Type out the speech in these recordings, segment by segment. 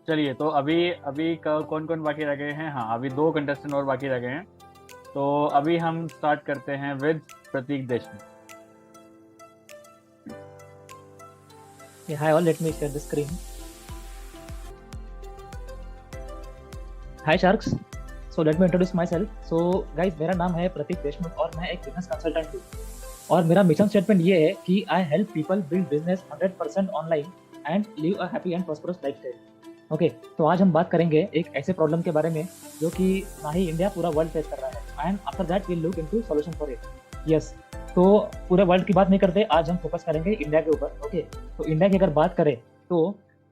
चलिए, तो अभी अभी कौन कौन बाकी रह गए हैं? हाँ, अभी दो कंटेस्टेंट और बाकी रह गए हैं। तो अभी हम स्टार्ट करते हैं with Prateek Deshmukh. Yeah, hi all, let me share the screen. Hi Sharks. So let me introduce myself. So guys, मेरा नाम है प्रतीक देशमुख और मैं एक बिजनेस कंसल्टेंट हूँ। और मेरा मिशन स्टेटमेंट ये है कि I help people build business 100% online and live a happy and prosperous lifestyle. Okay, तो आज हम बात करेंगे एक ऐसे प्रॉब्लम के बारे में जो कि ना ही इंडिया, पूरा वर्ल्ड फेस कर रहा है, and after that will look into solution for it. Yes, तो पूरे वर्ल्ड की बात नहीं करते, आज हम फोकस करेंगे इंडिया के ऊपर। ओके, तो इंडिया की अगर बात करें तो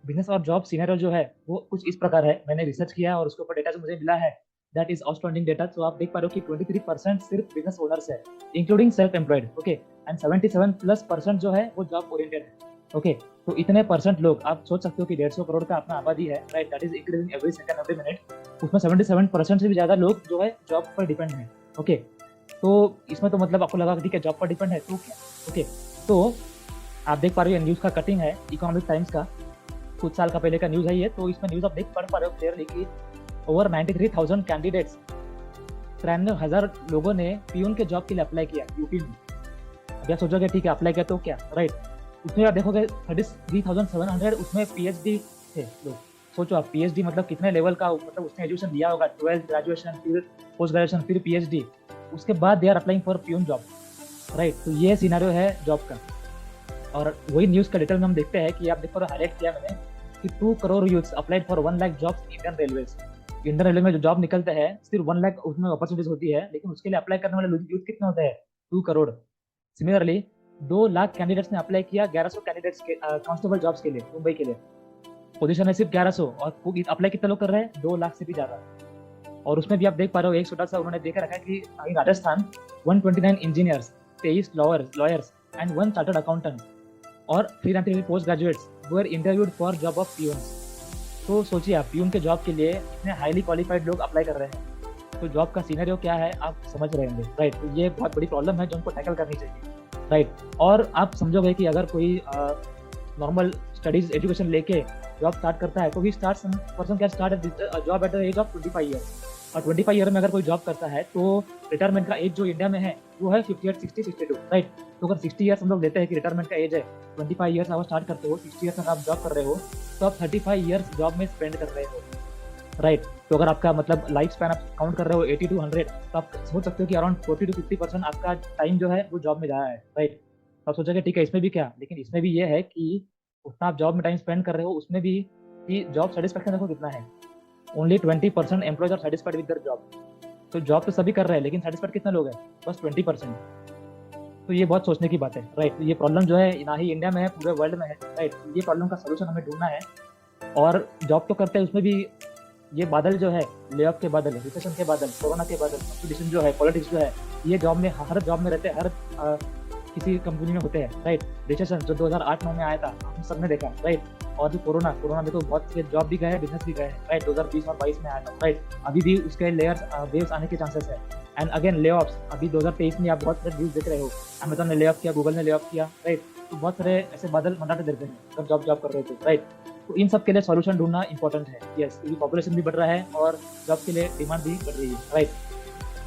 बिजनेस और जॉब सिनेरियो जो है वो कुछ इस प्रकार है। मैंने रिसर्च किया है और उसके ऊपर डेटा जो मुझे मिला है, दैट इज आउटस्टैंडिंग डेटा। तो आप देख पा रहे हो कि 23% सिर्फ बिजनेस ओनर्स है, including self employed. Okay, and 77+% जो है वो जॉब ओरिएंटेड है। ओके, तो इतने परसेंट लोग, आप सोच सकते हो कि 150 करोड़ का अपना आबादी है, right? That is increasing every second every minute. उसमें 77% से भी ज्यादा लोग जो है जॉब पर डिपेंड है। ओके, तो इसमें तो मतलब आपको लगा ठीक है जॉब पर डिपेंड है तो क्या। ओके, तो आप देख पा रहे हो न्यूज का कटिंग है इकोनॉमिक टाइम्स का, कुछ साल का पहले का न्यूज है ये। तो इसमें न्यूज आप देख पढ़ पा रहे हो क्लियरली कि ओवर 93,000 कैंडिडेट्स, 93,000 लोगों ने पीयून के जॉब के लिए अप्लाई किया यूपी में। अब आप सोचोगे ठीक है अप्लाई किया तो क्या, राइट? उसमें आप देखोगे 33,700 उसमें पीएचडी थे लोग। सोचो आप, पीएचडी मतलब कितने लेवल का, मतलब उसने एजुकेशन दिया होगा, 12th ग्रेजुएशन, फिर पोस्ट ग्रेजुएशन, फिर पीएचडी। उसके बाद they are applying for peon job, right? तो ये सिनेरियो है जॉब का। और वही न्यूज़ का डिटेल में हम देखते हैं कि आप देखो, हाईलाइट किया मैंने कि 2 crore youths applied for 1 lakh jobs Indian railways. Indian railway में जो जॉब निकलते हैं सिर्फ 1 लाख उसमें अपॉर्चुनिटीज होती है, लेकिन उसके लिए अप्लाई करने वाले यूथ कितने होते हैं? 2 करोड़। सिमिलरली 2 लाख कैंडिडेट्स ने अप्लाई किया 1100 कैंडिडेट्स के कांस्टेबल जॉब्स के लिए मुंबई के लिए। पोजीशन है सिर्फ 1100 और अप्लाई कितने लोग कर रहे हैं? 2 लाख से भी ज्यादा। और उसमें भी आप देख पा रहे हो एक छोटा सा उन्होंने देखा रखा है कि in Rajasthan 129 engineers, 23 lawyers and 1 chartered accountant और 393 post graduates were interviewed for job of peon. तो सोचिए आप, पीयून के जॉब के लिए इतने हाईली क्वालिफाइड लोग अप्लाई कर रहे हैं, तो जॉब का सिनेरियो क्या है आप समझ रहे होंगे, राइट? तो ये बहुत बड़ी प्रॉब्लम है जो हमको टैकल करनी चाहिए, राइट? और आप समझोगे कि अगर कोई नॉर्मल स्टडीज एजुकेशन लेके जॉब स्टार्ट करता है तो ही person can start job at the age of 25 years. और 25 ईयर में अगर कोई जॉब करता है तो रिटायरमेंट का एज जो इंडिया में है वो है 58, 60, 62, राइट? तो अगर 60 ईयर्स हम लोग लेते हैं कि रिटायरमेंट का एज है, 25 ईयर्स आप स्टार्ट करते हो, 60 ईयर्स तक आप जॉब कर रहे हो, तो आप 35 ईयर्स जॉब में स्पेंड कर रहे हो, राइट? तो अगर आपका मतलब लाइफ स्पैन आप काउंट कर रहे हो 80 to 100, तो आप सोच सकते हो कि अराउंड 40 to 50% आपका टाइम जो है वो जॉब में जाया है, राइट? तो आप सोचोगे ठीक है इसमें भी क्या, लेकिन इसमें भी ये है कि उतना आप जॉब में टाइम स्पेंड कर रहे हो उसमें भी कि जॉब सेटिस्फेक्शन देखो कितना है। Only 20% employees are satisfied with their job. तो जॉब तो सभी कर रहे हैं लेकिन सेटिस्फाइड कितने लोग हैं? बस 20%। तो ये बहुत सोचने की बात है, राइट? ये प्रॉब्लम जो है ना ही इंडिया में है, पूरे वर्ल्ड में है, राइट? ये प्रॉब्लम का सोल्यूशन हमें ढूंढना है। और जॉब तो करते हैं उसमें भी ये बादल जो है, ले ऑफ के बादल, रिसेशन के बादल, कोरोना के बादल, कंपटीशन जो है, पॉलिटिक्स जो है, ये जॉब में हर जॉब में रहते हैं, हर किसी कंपनी में होते हैं, राइट? रिसेशन जो 2008-9 में आया था हम सब ने देखा, राइट? और जो कोरोना में तो बहुत से जॉब भी गए हैं, बिजनेस भी गए हैं, राइट? 2020 और 22 में आया था, राइट? अभी भी उसके लेयर्स वेव्स आने के चांसेस है। एंड अगेन ले ऑफ्स, अभी 2023 में आप बहुत सारे न्यूज देख रहे हो, अमेजन ने ले ऑफ किया, गूगल ने ले ऑफ किया, राइट? तो बहुत सारे ऐसे बादल मंडाते देते हैं अगर जॉब कर रहे थे, राइट? तो इन सब के लिए सॉल्यूशन ढूंढना इंपॉर्टेंट है, यस, क्योंकि पॉपुलेशन भी बढ़ रहा है और जॉब के लिए डिमांड भी बढ़ रही है, राइट?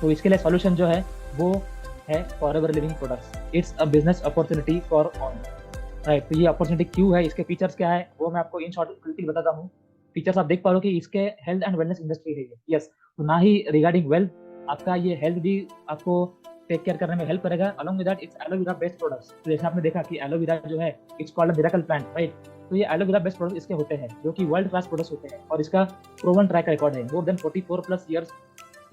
तो इसके लिए सॉल्यूशन जो है वो है forever living products. It's a business opportunity for all, right? तो ये अपॉर्चुनिटी क्यों है, इसके फीचर्स क्या है, वो मैं आपको इन शॉर्ट क्विकली बताता हूँ। फीचर्स आप देख पा रहे हो कि इसके हेल्थ एंड वेलनेस इंडस्ट्री है ये, यस। तो ना ही रिगार्डिंग वेल्थ, आपका ये हेल्थ भी आपको टेक केयर करने में हेल्प करेगा। Along with that it's aloe vera based products. तो जैसे आपने देखा कि एलोवेरा जो है it's called a miracle plant, right? तो ये एलोवेरा बेस्ड प्रोडक्ट इसके होते हैं जो कि वर्ल्ड क्लास प्रोडक्ट्स होते हैं और इसका प्रूवन ट्रैक रिकॉर्ड है, मोर देन 44+ ईयर्स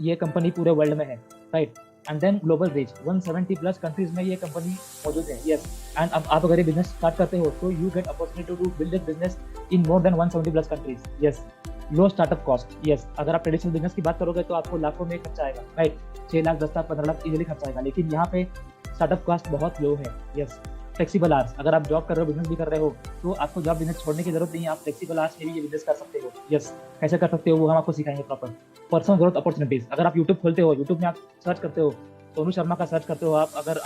ये कंपनी पूरे वर्ल्ड में है, right? And then global reach 170+ countries में ये कंपनी मौजूद है, यस। एंड अब आप अगर ये बिजनेस स्टार्ट करते हो तो you get opportunity to build a business in more than 170+ countries, yes. Low startup cost, yes. अगर आप ट्रेडिशनल बिजनेस की बात करोगे तो आपको लाखों में खर्चा आएगा, राइट? 6 लाख, 10 लाख, 15 लाख इजीली खर्चा आएगा, लेकिन यहाँ पे स्टार्टअप कॉस्ट बहुत लो है, यस। फ्लेक्सिबल आवर्स, अगर आप जॉब कर रहे हो, बिजनेस भी कर रहे हो, तो आपको जॉब बिजनेस छोड़ने की जरूरत नहीं है, आप फ्लेक्सिबल आवर्स में भी ये बिजनेस कर सकते हो, यस। कैसे कर सकते हो वो हम आपको सिखाएंगे प्रॉपर। पर्सनल ग्रोथ अपॉर्चुनिटीज, अगर आप यूट्यूब खोलते हो, यूट्यूब में आप सर्च करते हो सोनू शर्मा का सर्च करते हो आप, अगर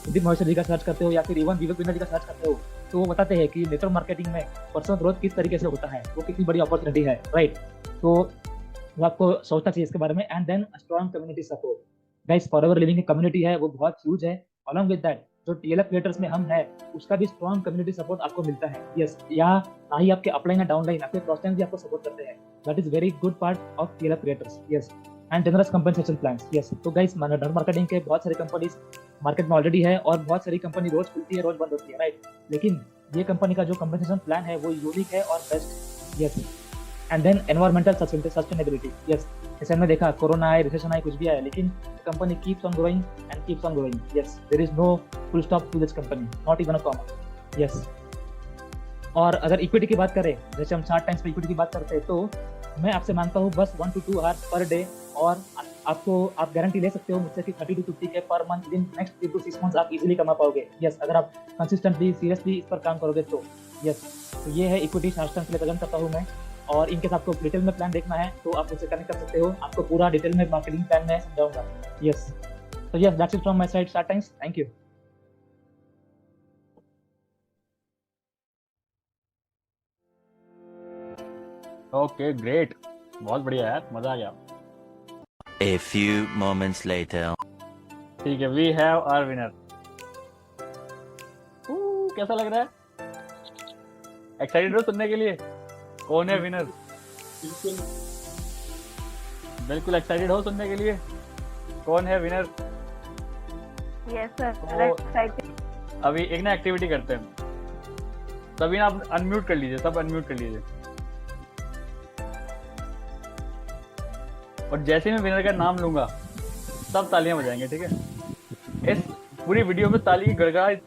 उदित महेश्वर जी का सर्च करते हो, या फिर इवन विवेक बिंद्रा जी का सर्च करते हो, तो वो बताते हैं कि नेटवर्क मार्केटिंग में पर्सनल ग्रोथ किस तरीके से होता है, वो कितनी बड़ी अपॉर्चुनिटी है, राइट। तो वो आपको सोचना चाहिए इसके बारे में। And then strong community support. Guys forever living की कम्युनिटी है वो बहुत ह्यूज है। अलॉन्ग विद दैट जो टीएलएफ क्रिएटर्स में हम है उसका भी स्ट्रॉन्ग कम्युनिटी सपोर्ट आपको मिलता है। यस, या ना ही आपके अपलाइन या डाउनलाइन, आपके क्रॉसलाइन भी आपको सपोर्ट करते हैं। That is very good part of TLF creators. Yes, and generous compensation plans. Yes, तो गाइस नेटवर्क मार्केटिंग के बहुत सारी कंपनीज मार्केट में ऑलरेडी है और बहुत सारी कंपनी रोज खुलती है रोज बंद होती है, राइट। लेकिन ये कंपनी का जो कंपनसेशन प्लान है वो यूनिक है और best. Yes, and then environmental sustainability. Yes, जैसे हमने देखा कोरोना आए, रिसेशन आए, कुछ भी आए, लेकिन company keeps on growing and keeps on growing. Yes, there is no full stop to this company, not even a comma. Yes, और अगर इक्विटी की बात करें, जैसे हम शार्ट टाइम्स पे इक्विटी की बात करते हैं, तो मैं आपसे मांगता हूँ बस 1 to 2 आवर्स पर डे, और आप गारंटी ले सकते हो मुझसे कि 30 to 50 के per month with next 3 to 6 months आप इजीली कमा पाओगे। यस, अगर आप कंसिस्टेंटली सीरियसली इस पर काम करोगे तो। यस, तो ये है इक्विटी शार्ट टाइम्स के लिए प्रेजेंट करता हूँ मैं। और इनके साथ आपको डिटेल में प्लान देखना है तो आप मुझसे कनेक्ट कर सकते हो, आपको पूरा डिटेल में मार्केटिंग प्लान में समझाऊंगा। यस, तो yes, that's it from my side short times. Thank you. Okay great, बहुत बढ़िया यार, मजा आ गया। A few moments later. ठीक है, वी हैव आवर विनर। कैसा लग रहा है? एक्साइटेड हो सुनने के लिए? कौन है विनर? बिल्कुल एक्साइटेड हो सुनने के लिए? कौन है विनर? यस सर, तो एक्साइटेड। अभी एक ना एक्टिविटी करते हैं, सभी ना आप अनम्यूट कर लीजिए, सब अनम्यूट कर लीजिए, और जैसे मैं विनर का नाम लूंगा सब तालियां बजाएंगे, ठीक है? इस पूरी वीडियो में ताली की गड़गड़ाहट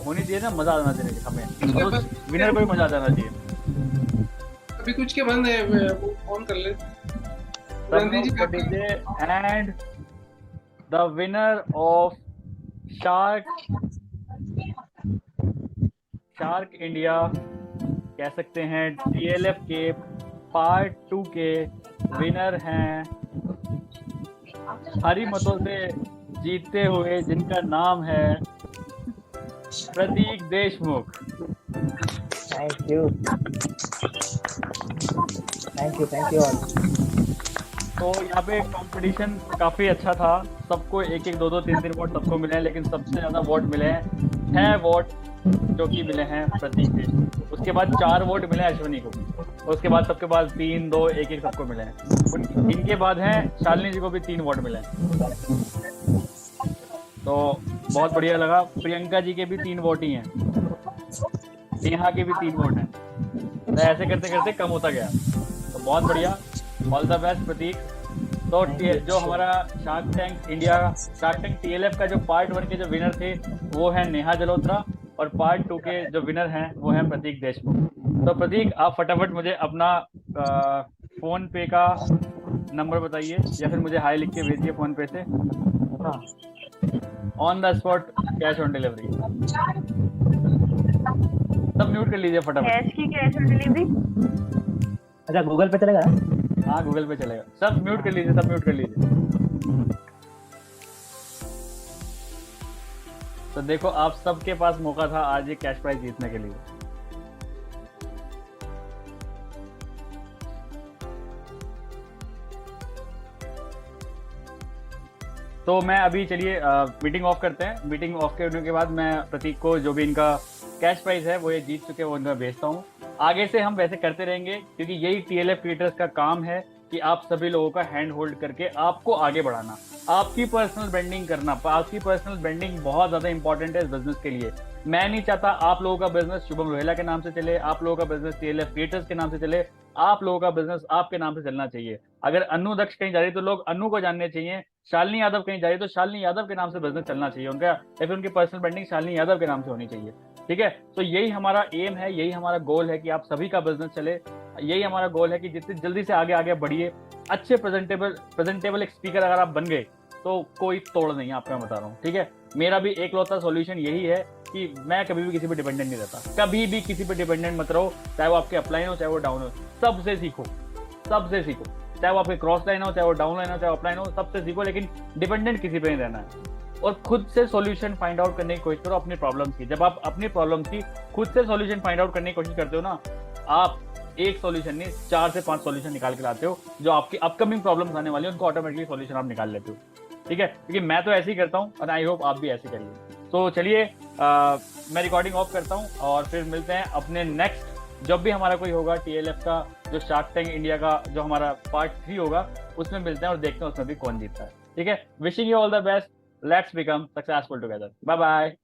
होनी चाहिए ना, मजा आना चाहिए हमें, और उस विनर को भी मजा आ जाना चाहिए। अभी कुछ के बंद है, वो फोन कर ले। And the winner of shark India कह सकते हैं टीएलएफ के पार्ट 2 के विनर हैं, भारी मतों से जीतते हुए, जिनका नाम है Prateek Deshmukh. Thank you all. तो यहाँ पे कंपटीशन काफी अच्छा था, सबको 1-1, 2-2, 3-3 वोट सबको मिले हैं, लेकिन सबसे ज्यादा वोट मिले हैं 6 वोट जो कि मिले हैं प्रतीक देशमुख। उसके बाद 4 वोट मिले अश्विनी को, उसके बाद सबके पास 3, 2, 1-1 सबको मिले हैं। इनके बाद हैं शालिनी जी को भी 3 वोट मिले हैं, तो बहुत बढ़िया लगा। प्रियंका जी के भी 3 वोट ही हैं, नेहा के भी 3 वोट हैं, तो ऐसे करते करते कम होता गया, तो बहुत बढ़िया। ऑल द बेस्ट प्रतीक। तो जो हमारा shark tank India, shark tank TLF का जो पार्ट 1 के जो विनर थे वो है नेहा जलोत्रा, और पार्ट 2 के जो विनर हैं वो है प्रतीक देशमुख। तो प्रतीक, आप फटाफट मुझे अपना फोन पे का नंबर बताइए, या फिर मुझे हाई लिख के भेजिए फोन पे से। On the spot cash on delivery. सब म्यूट कर लीजिए फटाफट। कैश की कैश ऑन डिलीवरी। अच्छा, गूगल पे चलेगा? हाँ, गूगल पे चलेगा। सब म्यूट कर लीजिए, सब म्यूट कर लीजिए। तो देखो, आप सबके पास मौका था आज ये कैश प्राइज जीतने के लिए। तो मैं अभी चलिए मीटिंग ऑफ करते हैं। मीटिंग ऑफ करने के बाद मैं प्रतीक को जो भी इनका कैश प्राइज है वो ये जीत चुके हैं वो इनको भेजता हूँ। आगे से हम वैसे करते रहेंगे, क्योंकि यही टीएलएफ क्रिएटर्स का काम है कि आप सभी लोगों का हैंड होल्ड करके आपको आगे बढ़ाना, आपकी पर्सनल ब्रांडिंग करना। आपकी पर्सनल ब्रांडिंग बहुत ज्यादा इंपॉर्टेंट है इस बिजनेस के लिए। मैं नहीं चाहता आप लोगों का बिजनेस शुभम रोहेला के नाम से चले, आप लोगों का बिजनेस टीएलएफ क्रिएटर्स के नाम से चले। आप लोगों का बिजनेस आपके नाम से चलना चाहिए। अगर अनु दक्ष कहीं जा रही तो लोग अनु को जानने चाहिए, शालिनी यादव कहीं जा रही तो शालिनी यादव के नाम से बिजनेस चलना चाहिए उनका, या फिर उनकी पर्सनल ब्रांडिंग शालिनी यादव के नाम से होनी चाहिए। ठीक है, तो यही हमारा एम है, यही हमारा गोल है कि आप सभी का बिजनेस चले। यही हमारा गोल है कि जितनी जल्दी से आगे आगे बढ़िए। अच्छे प्रेजेंटेबल एक स्पीकर अगर आप बन गए तो कोई तोड़ नहीं है, आपको मैं बता रहा हूँ। ठीक है, मेरा भी एकलौता सॉल्यूशन यही है कि मैं कभी भी किसी पे डिपेंडेंट नहीं रहता। कभी भी किसी पे डिपेंडेंट मत रहो, चाहे वो आपके अपलाइन हो चाहे वो डाउन हो। सबसे सीखो, सबसे सीखो। चाहे वो आपके क्रॉस लाइन हो, चाहे वो डाउन लाइन हो, चाहे अपलाइन हो, सबसे सीखो, लेकिन डिपेंडेंट किसी पे नहीं रहना है। और खुद से सॉल्यूशन फाइंड आउट करने की कोशिश करो अपनी प्रॉब्लम्स की। जब आप अपनी प्रॉब्लम्स की खुद से सॉल्यूशन फाइंड आउट करने की कोशिश करते हो ना, आप एक सॉल्यूशन नहीं 4 से 5 सॉल्यूशन निकाल के लाते हो, जो आपकी अपकमिंग प्रॉब्लम्स आने वाली है उनको ऑटोमेटिकली सॉल्यूशन आप निकाल लेते हो। ठीक है, क्योंकि मैं तो ऐसे ही करता हूँ और आई होप आप भी ऐसे करिए। तो चलिए मैं रिकॉर्डिंग ऑफ करता हूँ और फिर मिलते हैं अपने नेक्स्ट, जब भी हमारा कोई होगा TLF का जो शार्क टैंक इंडिया का जो हमारा पार्ट 3 होगा, उसमें मिलते हैं और देखते हैं उसमें भी कौन जीतता है। ठीक है, wishing you all the best, let's become successful together, bye bye.